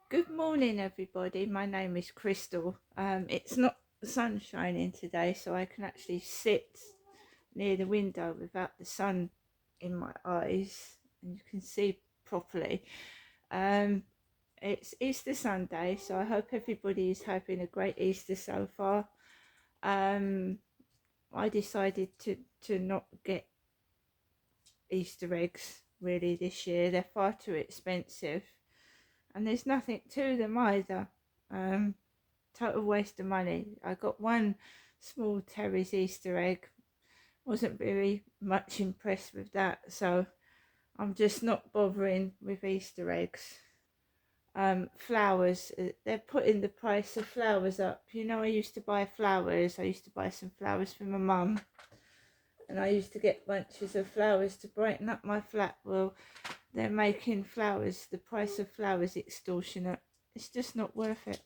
Good morning, everybody. My name is Crystal. It's not sun shining today, so I can actually sit near the window without the sun in my eyes, and you can see properly. Um, it's Easter Sunday, so I hope everybody is having a great Easter so far. Um, I decided to not get Easter eggs really this year. They're far too expensive, and there's nothing to them either. Um, Total waste of money. I got one small Terry's Easter egg. Wasn't very much impressed with that, so I'm just not bothering with Easter eggs. Flowers, they're putting the price of flowers up. You know, I used to buy flowers. I used to buy some flowers for my mum, and I used to get bunches of flowers to brighten up my flat. Well, they're making flowers, the price of flowers, extortionate. It's just not worth it.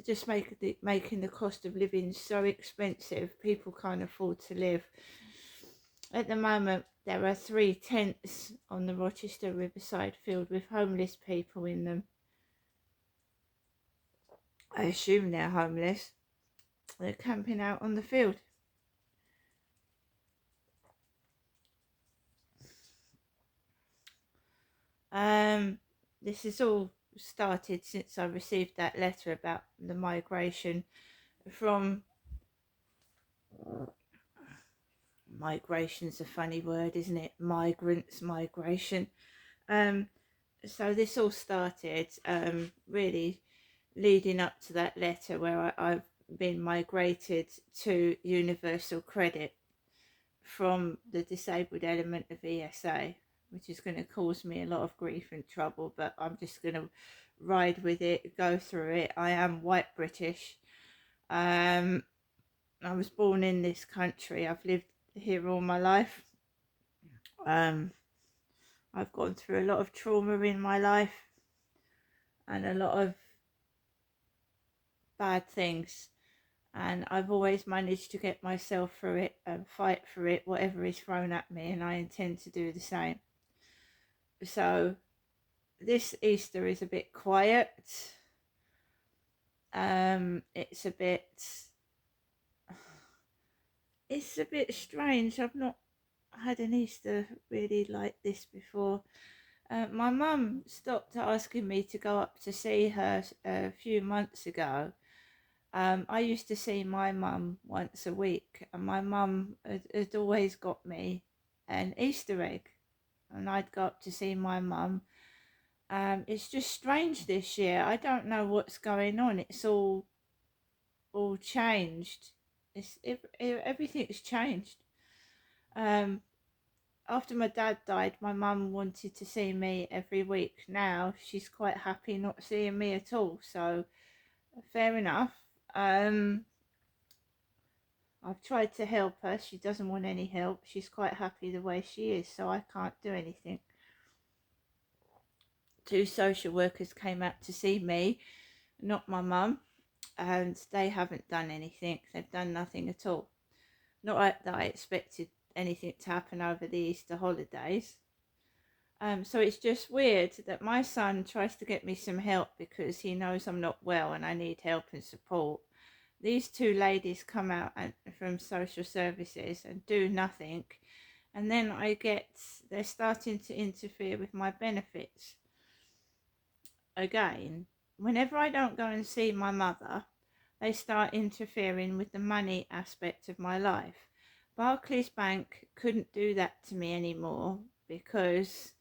Just making the cost of living so expensive, people can't afford to live. At the moment, there are 3 tents on the Rochester Riverside filled with homeless people in them. I assume they're homeless. They're camping out on the field. This has all started since I received that letter about the migration from migration's a funny word, isn't it? Migrants, migration. So this all started really leading up to that letter where I've been migrated to universal credit from the disabled element of ESA, which is going to cause me a lot of grief and trouble, but I'm just going to ride with it, go through it. I am white British. I was born in this country. I've lived here all my life. I've gone through a lot of trauma in my life and a lot of bad things, and I've always managed to get myself through it and fight through it, whatever is thrown at me, and I intend to do the same. So this Easter is a bit quiet. It's a bit strange. I've not had an Easter really like this before. My mum stopped asking me to go up to see her a few months ago. I used to see my mum once a week, and my mum had always got me an Easter egg, and I'd go up to see my mum. It's just strange this year. I don't know what's going on. It's all changed. Everything's changed. Um, After my dad died, my mum wanted to see me every week. Now she's quite happy not seeing me at all. So fair enough. I've tried to help her. She doesn't want any help. She's quite happy the way she is, so I can't do anything. 2 social workers came out to see me, not my mum, and they haven't done anything. They've done nothing at all. Not that I expected anything to happen over the Easter holidays. So it's just weird that my son tries to get me some help because he knows I'm not well and I need help and support. These 2 ladies come out from social services and do nothing, and then they're starting to interfere with my benefits again. Whenever I don't go and see my mother, they start interfering with the money aspect of my life. Barclays Bank couldn't do that to me anymore because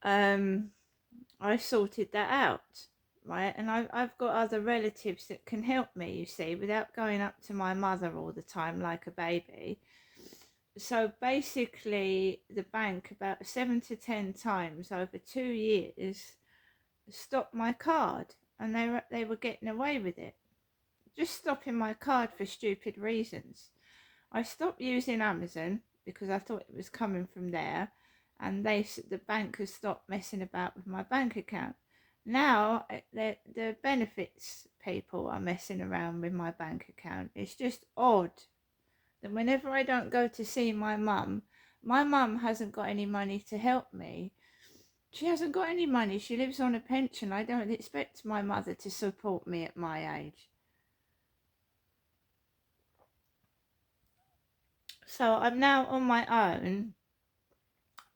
I sorted that out, right? And I've got other relatives that can help me, you see, without going up to my mother all the time like a baby. So basically, the bank about 7 to 10 times over 2 years stopped my card, and they were getting away with it, just stopping my card for stupid reasons. I stopped using Amazon because I thought it was coming from there, and the bank has stopped messing about with my bank account. Now the benefits people are messing around with my bank account. It's just odd that whenever I don't go to see my mum hasn't got any money to help me. She hasn't got any money. She lives on a pension. I don't expect my mother to support me at my age. So I'm now on my own,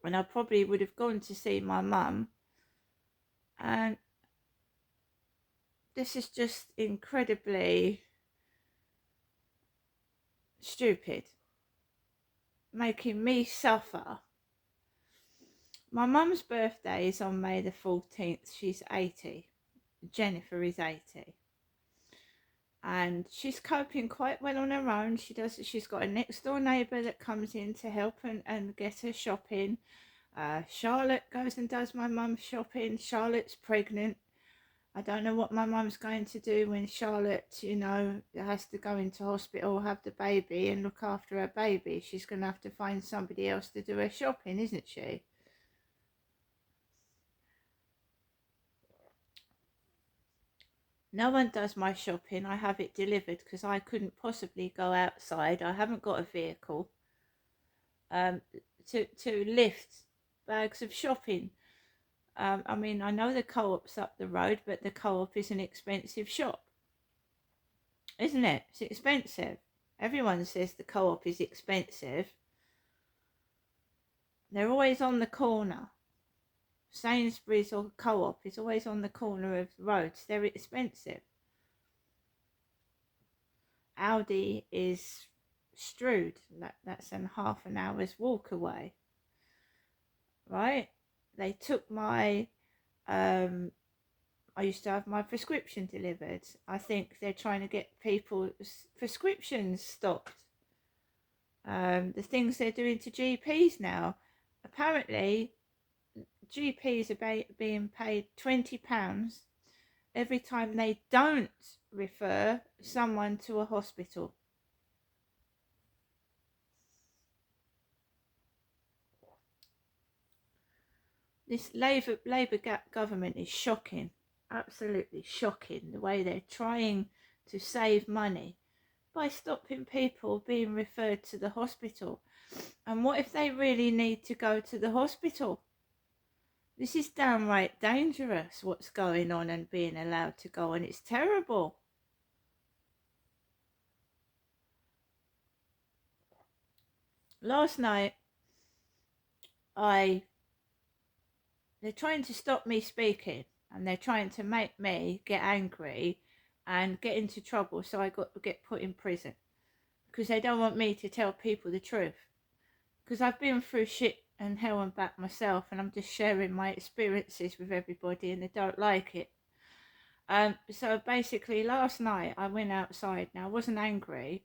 and I probably would have gone to see my mum. And this is just incredibly stupid, making me suffer. My mum's birthday is on May the 14th. She's 80. Jennifer is 80. And she's coping quite well on her own. She's got a next door neighbour that comes in to help and get her shopping. Charlotte goes and does my mum's shopping. Charlotte's pregnant. I don't know what my mum's going to do when Charlotte, has to go into hospital, have the baby and look after her baby. She's going to have to find somebody else to do her shopping, isn't she? No one does my shopping. I have it delivered because I couldn't possibly go outside. I haven't got a vehicle to lift bags of shopping. I mean, I know the Co-op's up the road, but the Co-op is an expensive shop, isn't it? It's expensive. Everyone says the Co-op is expensive. They're always on the corner. Sainsbury's or Co-op is always on the corner of roads. They're expensive. Aldi is Strood. That's in half an hour's walk away. Right? They took my I used to have my prescription delivered. I think they're trying to get people's prescriptions stopped. The things they're doing to GPs now. Apparently, GPs are being paid £20 every time they don't refer someone to a hospital. This Labour government is shocking, absolutely shocking, the way they're trying to save money by stopping people being referred to the hospital. And what if they really need to go to the hospital? This is downright dangerous, what's going on and being allowed to go on. It's terrible. Last night, they're trying to stop me speaking, and they're trying to make me get angry and get into trouble, so I get put in prison because they don't want me to tell people the truth, because I've been through shit and hell and back myself, and I'm just sharing my experiences with everybody, and they don't like it. So basically last night I went outside. Now I wasn't angry.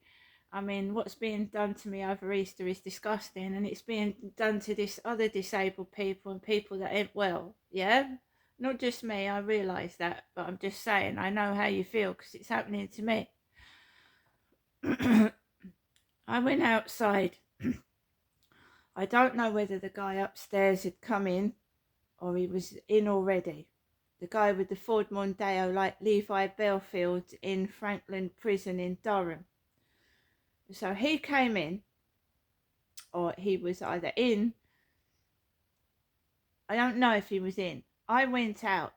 I mean, what's being done to me over Easter is disgusting, and it's being done to this other disabled people and people that ain't well. Yeah, not just me, I realise that, but I'm just saying, I know how you feel because it's happening to me. I went outside. I don't know whether the guy upstairs had come in or he was in already. The guy with the Ford Mondeo, like Levi Belfield in Franklin Prison in Durham. So he came in, or he was either in. I don't know if he was in. I went out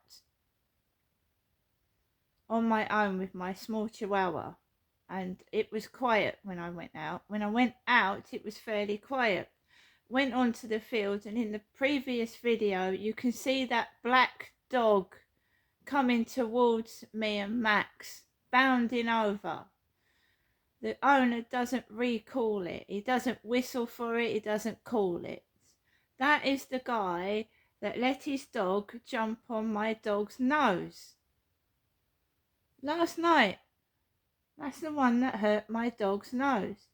on my own with my small chihuahua, and it was quiet when I went out. When I went out, it was fairly quiet. Went onto the field, and in the previous video, you can see that black dog coming towards me and Max, bounding over. The owner doesn't recall it. He doesn't whistle for it. He doesn't call it. That is the guy that let his dog jump on my dog's nose last night. That's the one that hurt my dog's nose.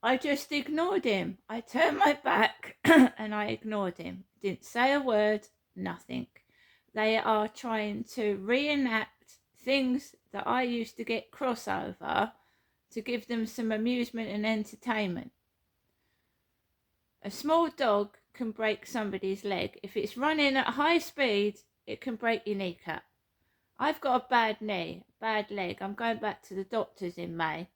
I just ignored him. I turned my back and I ignored him. Didn't say a word, nothing. They are trying to reenact things that I used to get cross over to give them some amusement and entertainment. A small dog can break somebody's leg. If it's running at high speed, it can break your kneecap. I've got a bad knee, bad leg. I'm going back to the doctors in May.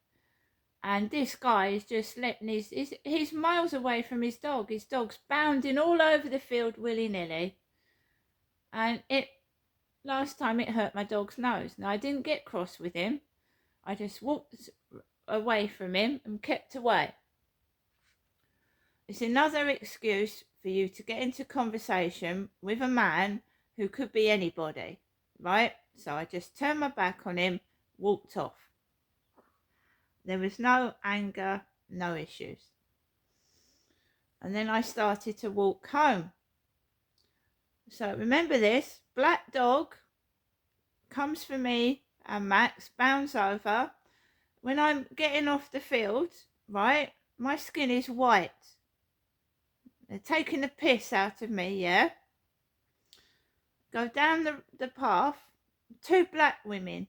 And this guy is just letting he's miles away from his dog. His dog's bounding all over the field willy-nilly. And last time it hurt my dog's nose. Now, I didn't get cross with him. I just walked away from him and kept away. It's another excuse for you to get into conversation with a man who could be anybody, right? So I just turned my back on him, walked off. There was no anger, no issues. And then I started to walk home. So remember this, black dog comes for me and Max, bounds over. When I'm getting off the field, right, my skin is white. They're taking the piss out of me, yeah? Go down the path, 2 black women,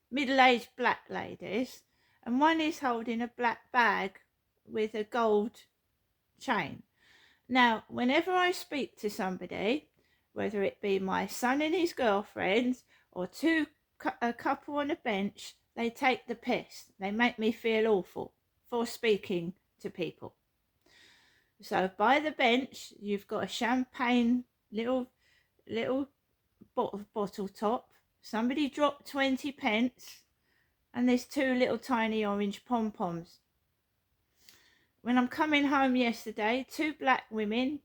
middle-aged black ladies, and one is holding a black bag with a gold chain. Now, whenever I speak to somebody, whether it be my son and his girlfriend or a couple on a bench, they take the piss. They make me feel awful for speaking to people. So by the bench, you've got a champagne little bottle top. Somebody dropped 20 pence. And there's 2 little tiny orange pom-poms. When I'm coming home yesterday, 2 black women,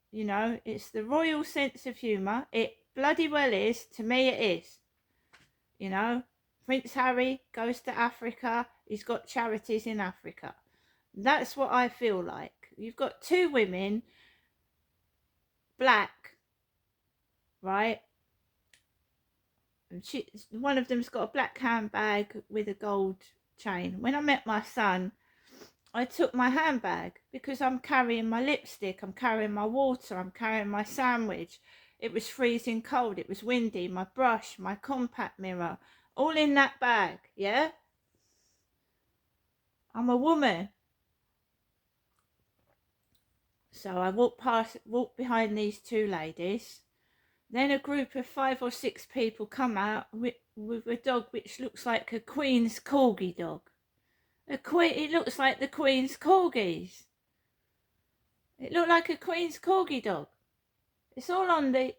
you know, it's the royal sense of humour. It bloody well is. To me it is. You know, Prince Harry goes to Africa. He's got charities in Africa. That's what I feel like. You've got 2 women, black, right? One of them's got a black handbag with a gold chain. When I met my son, I took my handbag because I'm carrying my lipstick, I'm carrying my water, I'm carrying my sandwich. It was freezing cold, it was windy, my brush, my compact mirror, all in that bag, yeah? I'm a woman. So I walked behind these 2 ladies. Then a group of 5 or 6 people come out with a dog which looks like a Queen's corgi dog. It looks like the Queen's corgis. It looked like a Queen's corgi dog. It's all on the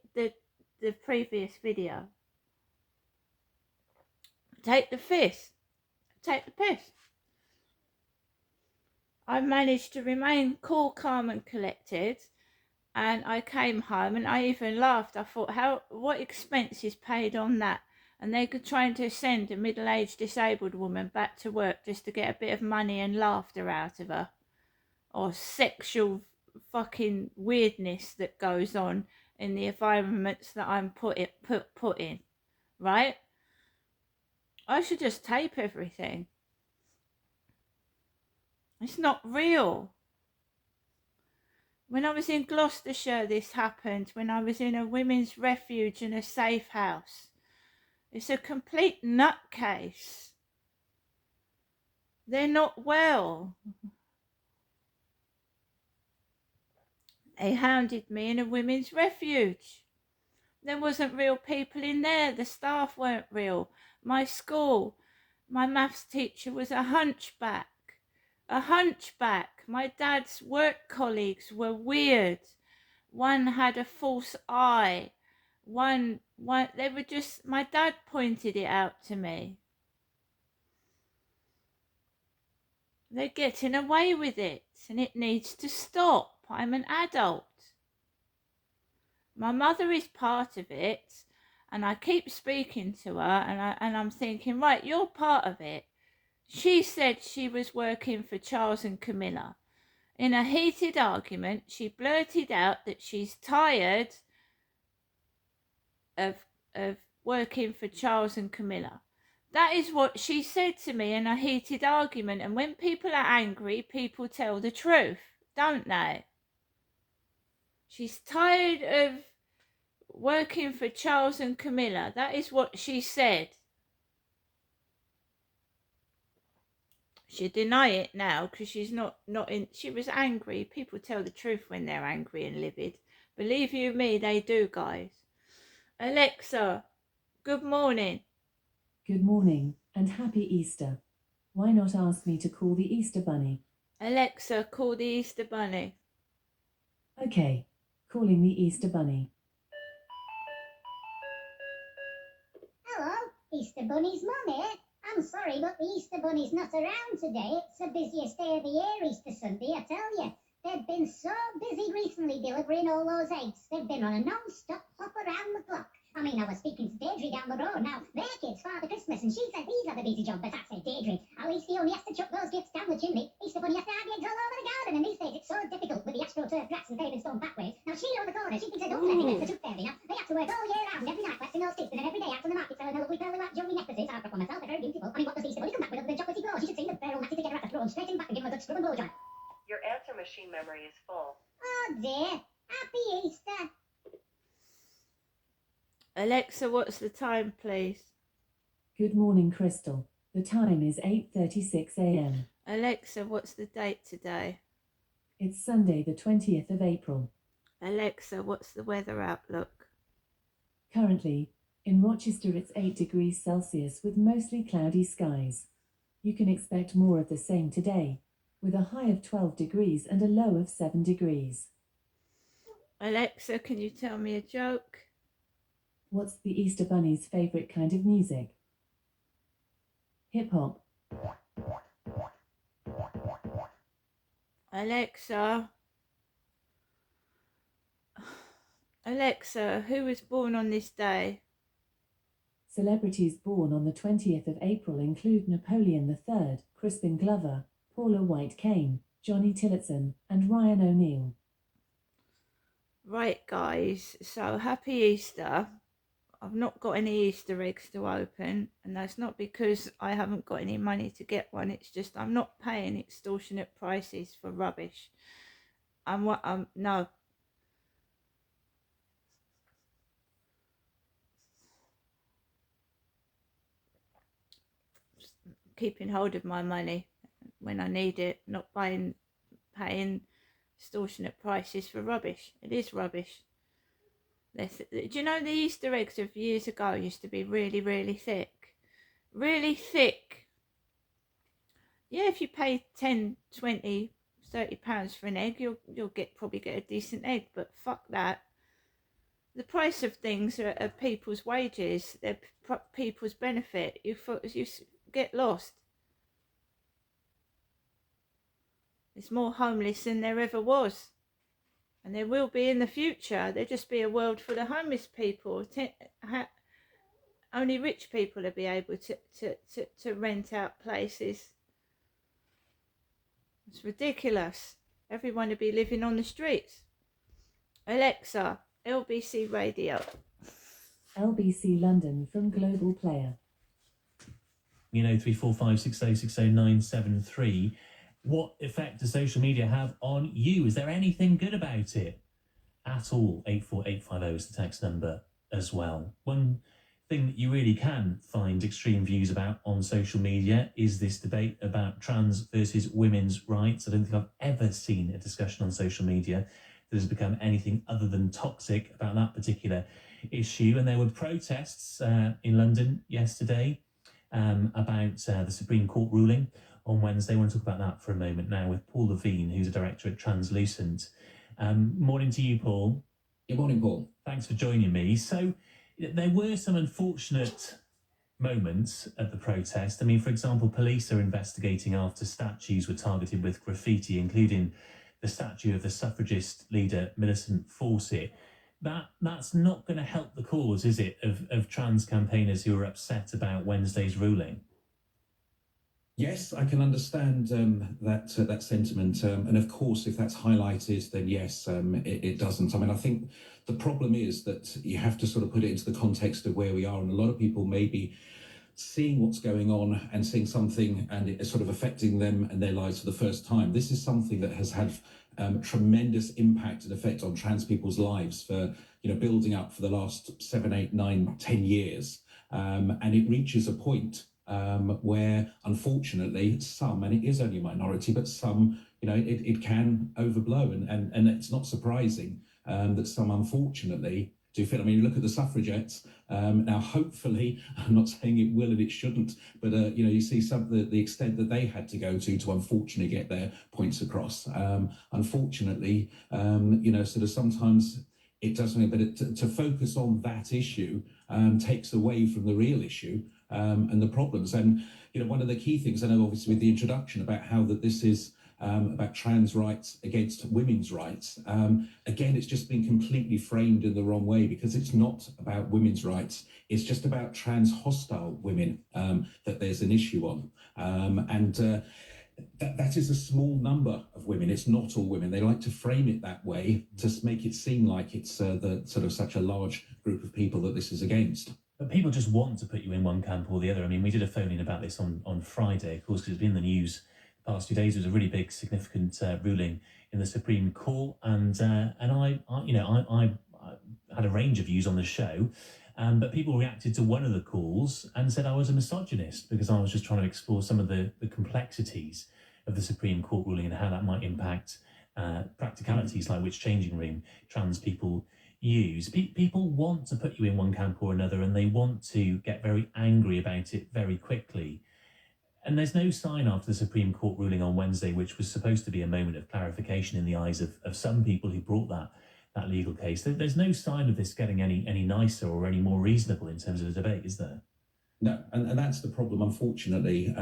previous video. Take the piss. I managed to remain cool, calm and collected. And I came home and I even laughed. I thought, what expenses paid on that? And they could trying to send a middle-aged disabled woman back to work just to get a bit of money and laughter out of her. Or sexual fucking weirdness that goes on in the environments that I'm put in. Right? I should just tape everything. It's not real. When I was in Gloucestershire, this happened. When I was in a women's refuge in a safe house. It's a complete nutcase. They're not well. They hounded me in a women's refuge. There wasn't real people in there. The staff weren't real. My school, my maths teacher was a hunchback. My dad's work colleagues were weird. One had a false eye. They were just, my dad pointed it out to me. They're getting away with it and it needs to stop. I'm an adult. My mother is part of it and I keep speaking to her and I'm thinking, right, you're part of it. She said she was working for Charles and Camilla. In a heated argument, she blurted out that she's tired of working for Charles and Camilla. That is what she said to me in a heated argument. And when people are angry, people tell the truth, don't they? She's tired of working for Charles and Camilla. That is what she said. She'll deny it now because she's not in. She was angry. People tell the truth when they're angry and livid. Believe you me, they do, guys. Alexa, good morning. Good morning and happy Easter. Why not ask me to call the Easter Bunny? Alexa, call the Easter Bunny. Okay, calling the Easter Bunny. Hello, Easter Bunny's mum here. I'm sorry, but the Easter Bunny's not around today. It's the busiest day of the year, Easter Sunday, I tell you. They've been so busy recently delivering all those eggs. They've been on a non-stop hop around the clock. I mean, I was speaking to Deirdre down the road now. Their kid's Father Christmas, and she said he's had a busy job, but I said, Deirdre, at least he only has to chuck those gifts down the chimney. Easter Bunny has to hide the eggs all over the garden, and these days it's so difficult with the AstroTurf grass and paving stone pathways. Now, Sheila on the corner, she thinks her daughter every the tooth fairy now. They have to work all year round, every night, collecting those tips, and then every day out on the market selling their lovely pearly white jewelry necklaces. I for myself, they're very beautiful. I mean, what does Easter Bunny come back with other than chocolatey glow? She should sing the fair old Natty together at the throne, straight in back and give him a good scrub and blowjob. Your answer machine memory is full. Oh dear. Happy Easter. Alexa, what's the time, please? Good morning, Crystal. The time is 8:36 a.m. Alexa, what's the date today? It's Sunday, the 20th of April. Alexa, what's the weather outlook? Currently, in Rochester, it's 8 degrees Celsius with mostly cloudy skies. You can expect more of the same today, with a high of 12 degrees and a low of 7 degrees. Alexa, can you tell me a joke? What's the Easter Bunny's favorite kind of music? Hip hop. Alexa. Alexa, who was born on this day? Celebrities born on the 20th of April include Napoleon III, Crispin Glover, Paula White-Cain, Johnny Tillotson, and Ryan O'Neal. Right, guys, so happy Easter. I've not got any Easter eggs to open, and that's not because I haven't got any money to get one. It's just I'm not paying extortionate prices for rubbish. No. Keeping hold of my money when I need it, not paying extortionate prices for rubbish. It is rubbish. Do you know the Easter eggs of years ago used to be really, really thick? Really thick. Yeah, if you pay 10, 20, 30 pounds for an egg, you'll probably get a decent egg, but fuck that. The price of things are people's wages. They're people's benefit. You get lost. There's more homeless than there ever was. And there will be in the future. There'll just be a world full of homeless people. Only rich people will be able to rent out places. It's ridiculous. Everyone will be living on the streets. Alexa, LBC Radio. LBC London from Global Player. 34560600973. What effect does social media have on you? Is there anything good about it at all? 84850 is the text number as well. One thing that you really can find extreme views about on social media is this debate about trans versus women's rights. I don't think I've ever seen a discussion on social media that has become anything other than toxic about that particular issue. And there were protests in London yesterday about the Supreme Court ruling on Wednesday. I want to talk about that for a moment now with Paul Levine, who's a director at Translucent. Morning to you, Paul. Good morning, Paul. Thanks for joining me. So there were some unfortunate moments at the protest. I mean, for example, police are investigating after statues were targeted with graffiti, including the statue of the suffragist leader Millicent Fawcett. That's not going to help the cause, is it, of trans campaigners who are upset about Wednesday's ruling? Yes, I can understand that sentiment, and of course, if that's highlighted, then yes, it doesn't. I mean, I think the problem is that you have to sort of put it into the context of where we are, and a lot of people may be seeing what's going on and seeing something, and it is sort of affecting them and their lives for the first time. This is something that has had tremendous impact and effect on trans people's lives for building up for the last 7, 8, 9, 10 years, and it reaches a point where unfortunately some, and it is only a minority, but some, it can overblow, and it's not surprising that some unfortunately do feel. I mean, you look at the suffragettes. Now, hopefully, I'm not saying it will and it shouldn't, but you see some the extent that they had to go to unfortunately get their points across. Unfortunately, sort of sometimes it doesn't. But to focus on that issue takes away from the real issue and the problems. And one of the key things I know, obviously, with the introduction about how that this is. About trans rights against women's rights. Again, it's just been completely framed in the wrong way, because it's not about women's rights. It's just about trans hostile women that there's an issue on. That is a small number of women. It's not all women. They like to frame it that way to make it seem like it's the sort of such a large group of people that this is against. But people just want to put you in one camp or the other. I mean, we did a phone-in about this on Friday, of course, because it's been in the news past 2 days. There was a really big, significant ruling in the Supreme Court, and I had a range of views on the show, but people reacted to one of the calls and said I was a misogynist because I was just trying to explore some of the complexities of the Supreme Court ruling and how that might impact practicalities like which changing room trans people use. People want to put you in one camp or another, and they want to get very angry about it very quickly. And there's no sign after the Supreme Court ruling on Wednesday, which was supposed to be a moment of clarification in the eyes of some people who brought that legal case. There's no sign of this getting any nicer or any more reasonable in terms of the debate, is there? No, and that's the problem, unfortunately.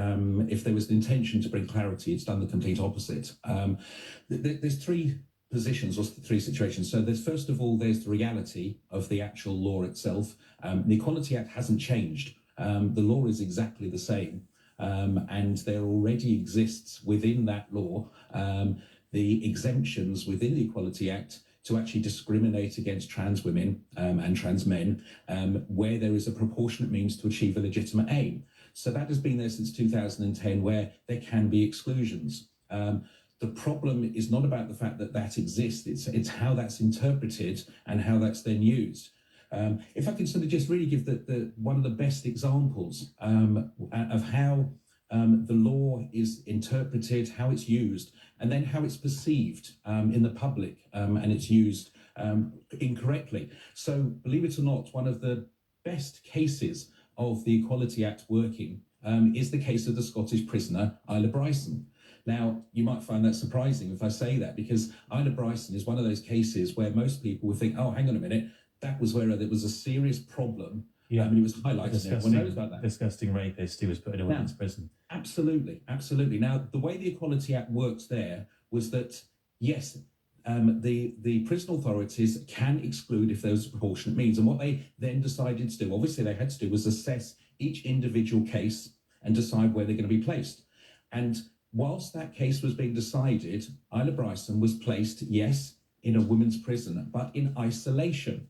If there was an intention to bring clarity, it's done the complete opposite. There's three positions or three situations. So there's, first of all, there's the reality of the actual law itself. The Equality Act hasn't changed. The law is exactly the same. And there already exists within that law the exemptions within the Equality Act to actually discriminate against trans women and trans men where there is a proportionate means to achieve a legitimate aim. So that has been there since 2010, where there can be exclusions. The problem is not about the fact that that exists, it's how that's interpreted and how that's then used. If I can sort of just really give the one of the best examples of how the law is interpreted, how it's used, and then how it's perceived in the public, and it's used incorrectly. So, believe it or not, one of the best cases of the Equality Act working is the case of the Scottish prisoner Isla Bryson. Now, you might find that surprising if I say that, because Isla Bryson is one of those cases where most people would think, oh, hang on a minute, that was where there was a serious problem. Yeah, it was highlighted. Everyone knows about that. Disgusting rapist who was put in a women's prison. Absolutely, absolutely. Now, the way the Equality Act works there was that, yes, the prison authorities can exclude if there's proportionate means. And what they then decided to do, obviously they had to do, was assess each individual case and decide where they're going to be placed. And whilst that case was being decided, Isla Bryson was placed, yes, in a women's prison, but in isolation.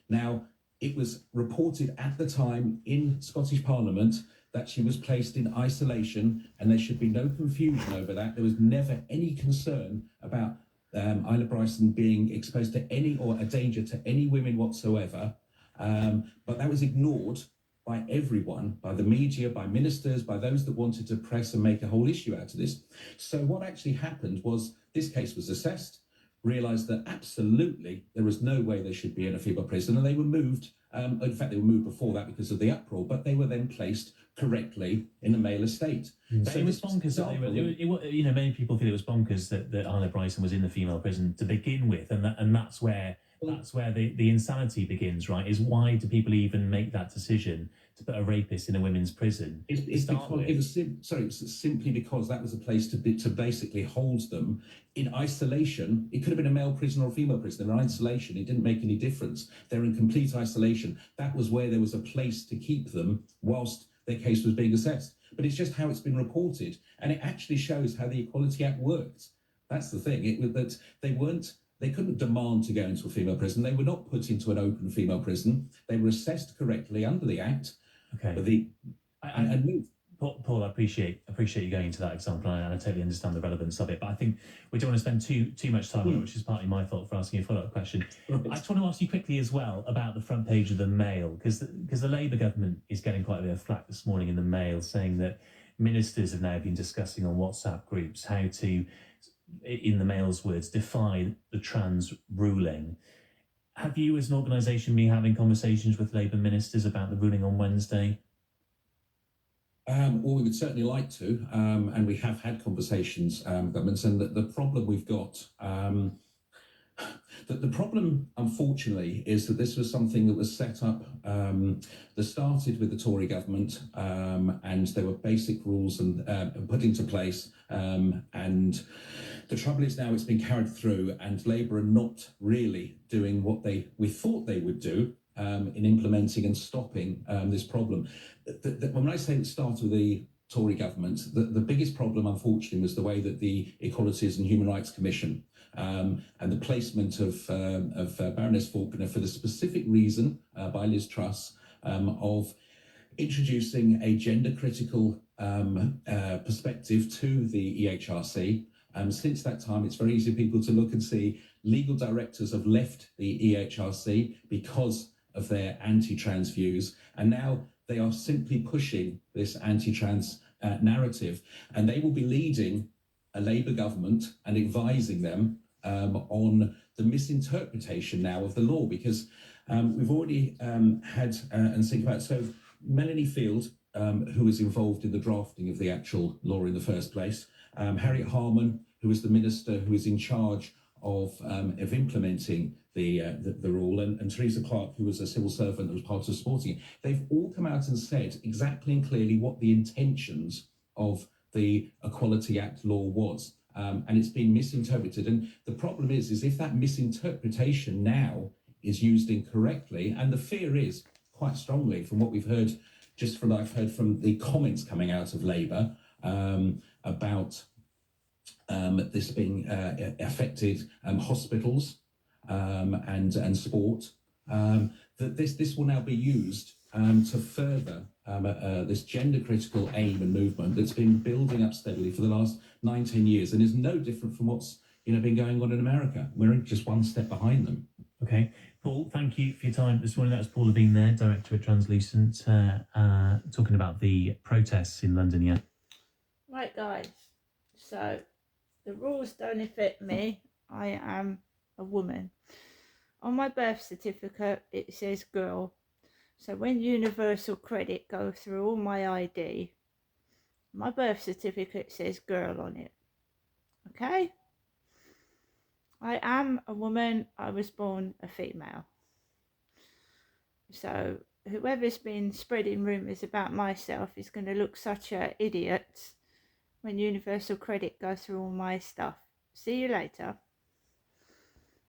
Now, it was reported at the time in Scottish Parliament that she was placed in isolation, and there should be no confusion over that. There was never any concern about Isla Bryson being exposed to any or a danger to any women whatsoever. But that was ignored by everyone, by the media, by ministers, by those that wanted to press and make a whole issue out of this. So what actually happened was this case was assessed, realised that absolutely there was no way they should be in a female prison, and they were moved. In fact, they were moved before that because of the uproar, but they were then placed correctly in a male estate. So it was bonkers that many people feel it was bonkers that Isla Bryson was in the female prison to begin with, and that's where the insanity begins, right? Is why do people even make that decision to put a rapist in a women's prison? It's simply because that was a place to basically hold them in isolation. It could have been a male prison or a female prison. They're in isolation. It didn't make any difference. They're in complete isolation. That was where there was a place to keep them whilst their case was being assessed. But it's just how it's been reported, and it actually shows how the Equality Act worked. That's the thing. It was that they couldn't demand to go into a female prison. They were not put into an open female prison. They were assessed correctly under the Act. Okay. Paul, I appreciate you going into that example, and I totally understand the relevance of it. But I think we don't want to spend too much time on it, which is partly my fault for asking a follow-up question. I just want to ask you quickly as well about the front page of the Mail, because the Labour government is getting quite a bit of flack this morning in the Mail, saying that ministers have now been discussing on WhatsApp groups how to, in the Mail's words, defy the trans ruling. Have you, as an organisation, been having conversations with Labour ministers about the ruling on Wednesday? Well, we would certainly like to, and we have had conversations, governments, and the problem we've got, the problem, unfortunately, is that this was something that was set up, that started with the Tory government, and there were basic rules and put into place, and the trouble is now it's been carried through, and Labour are not really doing what we thought they would do in implementing and stopping this problem. When I say it started with the Tory government, the biggest problem, unfortunately, was the way that the Equalities and Human Rights Commission and the placement of Baroness Faulkner for the specific reason by Liz Truss of introducing a gender-critical perspective to the EHRC. Since that time, it's very easy for people to look and see legal directors have left the EHRC because of their anti-trans views, and now they are simply pushing this anti-trans narrative, and they will be leading a Labour government and advising them on the misinterpretation now of the law, because we've already had, and think about, so Melanie Field, who was involved in the drafting of the actual law in the first place, Harriet Harman, who was the minister who was in charge of implementing the rule, and Teresa Clark, who was a civil servant that was part of supporting it. They've all come out and said exactly and clearly what the intentions of the Equality Act law was, and it's been misinterpreted. And the problem is if that misinterpretation now is used incorrectly, and the fear is quite strongly from what we've heard, just from I've heard from the comments coming out of Labour about this being affected hospitals and sport, that this will now be used to further this gender-critical aim and movement that's been building up steadily for the last 19 years and is no different from what's been going on in America. We're just one step behind them. Okay. Paul, thank you for your time this morning. That was Paul Levine there, Director at Translucent, talking about the protests in London, yeah? Right, guys. So, the rules don't affect me. I am a woman. On my birth certificate, it says girl. So when Universal Credit go through all my ID, my birth certificate says girl on it. Okay? I am a woman. I was born a female. So whoever's been spreading rumours about myself is going to look such an idiot when Universal Credit goes through all my stuff. See you later.